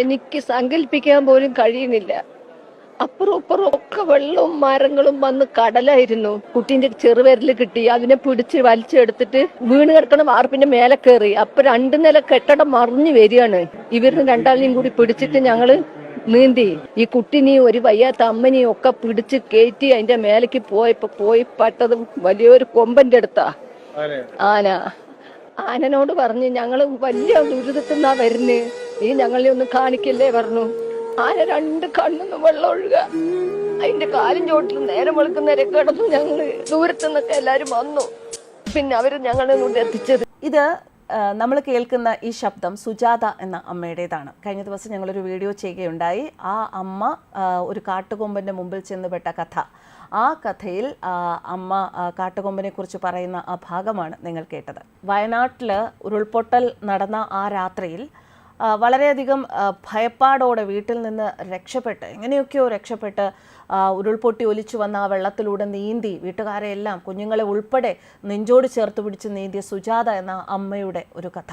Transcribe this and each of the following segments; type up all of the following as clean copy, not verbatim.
എനിക്ക് സങ്കല്പിക്കാൻ പോലും കഴിയുന്നില്ല. അപ്പുറം ഇപ്പുറം ഒക്കെ വെള്ളവും മരങ്ങളും വന്ന് കടലായിരുന്നു. കുട്ടീന്റെ ചെറുവിരല് കിട്ടി, അതിനെ പിടിച്ച് വലിച്ചെടുത്തിട്ട് വീണ് കിടക്കണ വാർപ്പിന്റെ മേലെ കയറി. അപ്പൊ 2 നില കെട്ടിടം മറിഞ്ഞു വരികയാണ്. ഇവരിന് രണ്ടാളിനെയും കൂടി പിടിച്ചിട്ട് ഞങ്ങള് നീന്തി ഈ കുട്ടിനെയും ഒരു വയ്യാത്ത അമ്മനെയും ഒക്കെ പിടിച്ച് കയറ്റി അതിന്റെ മേലേക്ക് പോയി പട്ടത് വലിയൊരു കൊമ്പന്റെ അടുത്താ ആന. ആനനോട് പറഞ്ഞു, ഞങ്ങള് വലിയ ദുരിതത്തിന്നാ വരുന്നേ, നീ ഞങ്ങളെ ഒന്ന് കാണിക്കല്ലേ പറഞ്ഞു. ആന 2 കണ്ണൊന്നും വെള്ളം ഒഴുക. അതിന്റെ കാലും ചോട്ടിൽ നേരം വെളുക്കുന്നവരെ കിടന്നു. ഞങ്ങള് ദൂരത്തുനിന്നൊക്കെ എല്ലാരും വന്നു. പിന്നെ അവര് ഞങ്ങളെ കൊണ്ട് എത്തിച്ചത്. ഇത് നമ്മൾ കേൾക്കുന്ന ഈ ശബ്ദം സുജാത എന്ന അമ്മയുടേതാണ്. കഴിഞ്ഞ ദിവസം ഞങ്ങളൊരു വീഡിയോ ചെയ്യുകയുണ്ടായി. ആ അമ്മ ഒരു കാട്ടുകൊമ്പൻ്റെ മുമ്പിൽ ചെന്നുപെട്ട കഥ. ആ കഥയിൽ അമ്മ കാട്ടുകൊമ്പനെ കുറിച്ച് പറയുന്ന ആ ഭാഗമാണ് നിങ്ങൾ കേട്ടത്. വയനാട്ടിൽ ഉരുൾപൊട്ടൽ നടന്ന ആ രാത്രിയിൽ വളരെയധികം ഭയപ്പാടോടെ വീട്ടിൽ നിന്ന് രക്ഷപ്പെട്ട് എങ്ങനെയൊക്കെയോ രക്ഷപ്പെട്ട് ഉരുൾപൊട്ടി ഒലിച്ചു വന്ന ആ വെള്ളത്തിലൂടെ നീന്തി വീട്ടുകാരെ എല്ലാം കുഞ്ഞുങ്ങളെ ഉൾപ്പെടെ നെഞ്ചോട് ചേർത്ത് പിടിച്ച് നീന്തിയ സുജാത എന്ന അമ്മയുടെ ഒരു കഥ.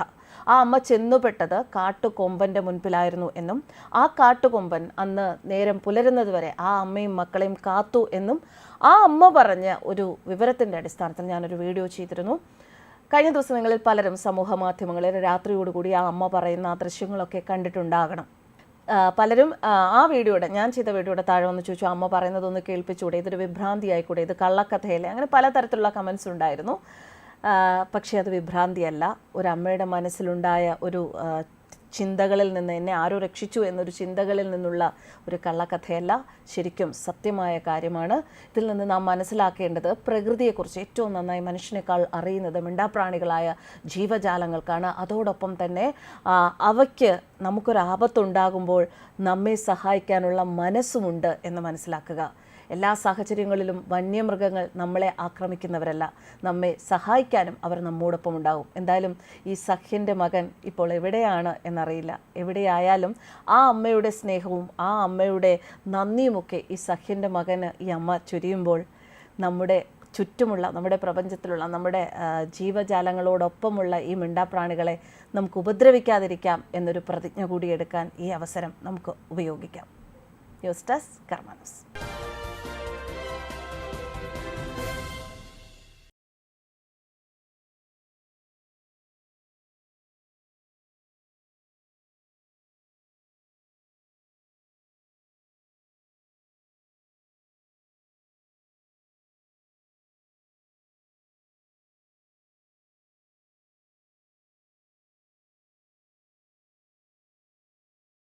ആ അമ്മ ചെന്നുപെട്ടത് കാട്ടുകൊമ്പൻ്റെ മുൻപിലായിരുന്നു എന്നും ആ കാട്ടുകൊമ്പൻ അന്ന് നേരം പുലരുന്നത് വരെ ആ അമ്മയും മക്കളെയും കാത്തു എന്നും ആ അമ്മ പറഞ്ഞ ഒരു വിവരത്തിൻ്റെ അടിസ്ഥാനത്തിൽ ഞാനൊരു വീഡിയോ ചെയ്തിരുന്നു. കഴിഞ്ഞ ദിവസം നിങ്ങളിൽ പലരും സമൂഹ മാധ്യമങ്ങളിൽ രാത്രിയോടുകൂടി ആ അമ്മ പറയുന്ന ആ ദൃശ്യങ്ങളൊക്കെ കണ്ടിട്ടുണ്ടാകണം. പലരും ആ വീഡിയോയുടെ ഞാൻ ചെയ്ത വീഡിയോയുടെ താഴെ വന്ന് ചോദിച്ചു, അമ്മ പറയുന്നതൊന്ന് കേൾപ്പിച്ചുകൂടെ, ഇതൊരു വിഭ്രാന്തി ആയിക്കൂടെ, ഇത് കള്ളക്കഥയല്ലേ, അങ്ങനെ പലതരത്തിലുള്ള കമൻസ് ഉണ്ടായിരുന്നു. പക്ഷേ അത് വിഭ്രാന്തിയല്ല. ഒരമ്മയുടെ മനസ്സിലുണ്ടായ ഒരു ചിന്തകളിൽ നിന്ന്, എന്നെ ആരോ രക്ഷിച്ചു എന്നൊരു ചിന്തകളിൽ നിന്നുള്ള ഒരു കള്ളക്കഥയല്ല, ശരിക്കും സത്യമായ കാര്യമാണ്. ഇതിൽ നിന്ന് നാം മനസ്സിലാക്കേണ്ടത് പ്രകൃതിയെക്കുറിച്ച് ഏറ്റവും നന്നായി മനുഷ്യനേക്കാൾ അറിയുന്നത് മിണ്ടാപ്രാണികളായ ജീവജാലങ്ങൾക്കാണ്. അതോടൊപ്പം തന്നെ അവയ്ക്ക് നമുക്കൊരാപത്തുണ്ടാകുമ്പോൾ നമ്മെ സഹായിക്കാനുള്ള മനസ്സുമുണ്ട് എന്ന് മനസ്സിലാക്കുക. എല്ലാ സാഹചര്യങ്ങളിലും വന്യമൃഗങ്ങൾ നമ്മളെ ആക്രമിക്കുന്നവരല്ല, നമ്മെ സഹായിക്കാനും അവർ നമ്മോടൊപ്പം ഉണ്ടാകും. എന്തായാലും ഈ സഖ്യൻ്റെ മകൻ ഇപ്പോൾ എവിടെയാണ് എന്നറിയില്ല. എവിടെയായാലും ആ അമ്മയുടെ സ്നേഹവും ആ അമ്മയുടെ നന്ദിയുമൊക്കെ ഈ സഖ്യൻ്റെ മകന് ഈ അമ്മ ചൊരിയുമ്പോൾ നമ്മുടെ ചുറ്റുമുള്ള നമ്മുടെ പ്രപഞ്ചത്തിലുള്ള നമ്മുടെ ജീവജാലങ്ങളോടൊപ്പമുള്ള ഈ മിണ്ടാപ്രാണികളെ നമുക്ക് ഉപദ്രവിക്കാതിരിക്കാം എന്നൊരു പ്രതിജ്ഞ കൂടി എടുക്കാൻ ഈ അവസരം നമുക്ക് ഉപയോഗിക്കാം. ന്യൂസ് ഡെസ്ക് കർമ്മ ന്യൂസ്.